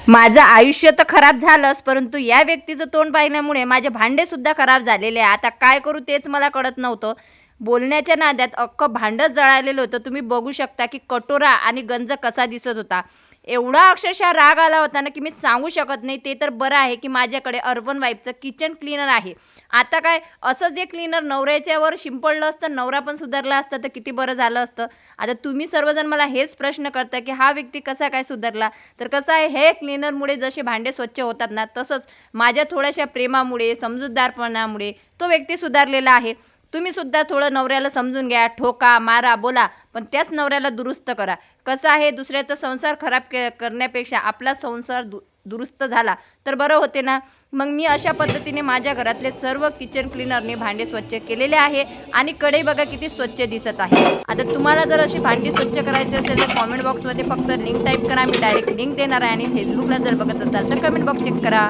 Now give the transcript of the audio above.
माझं आयुष्य तर खराब झालंच, परंतु या व्यक्तीचं तोंड पाहिल्यामुळे माझे भांडे सुद्धा खराब झालेले आहे. आता काय करू तेच मला कळत नव्हतं. बोलण्याच्या नादात अख्खं भांडंच जळालेलं होतं. तुम्ही बघू शकता की कटोरा आणि गंज कसा दिसत होता. एवढा अक्षरशः राग आला होता ना की मी सांगू शकत नाही. ते तर बरं आहे की माझ्याकडे अर्बन वाईफचं किचन क्लीनर आहे. आता काय असं जे क्लीनर नवऱ्याच्यावर शिंपडलं असतं, नवरा पण सुधारला असता तर किती बरं झालं असतं. आता तुम्ही सर्वजण मला हेच प्रश्न करता की हा व्यक्ती कसा काय सुधारला. तर कसं आहे, हे क्लीनरमुळे जसे भांडे स्वच्छ होतात ना, तसंच माझ्या थोड्याशा प्रेमामुळे, समजूतदारपणामुळे तो व्यक्ती सुधारलेला आहे. तुम्ही सुद्धा थोडं नवऱ्याला समजून घ्या, ठोका, मारा, बोला, पण त्याच नवऱ्याला दुरुस्त करा. कसं आहे, दुसऱ्याचा संसार खराब करण्यापेक्षा आपला संसार दुरुस्त झाला तर बरं होते ना. मग मी अशा पद्धतीने माझ्या घरातले सर्व किचन क्लीनरने भांडे स्वच्छ केलेले आहे आणि कढई बघा किती स्वच्छ दिसत आहे. आता तुम्हाला जर अशी भांडी स्वच्छ करायची असेल तर कॉमेंट बॉक्समध्ये फक्त लिंक टाईप करा. मी डायरेक्ट लिंक देणार आहे आणि फेसबुकला जर बघत असाल तर कमेंट बॉक्स चेक करा.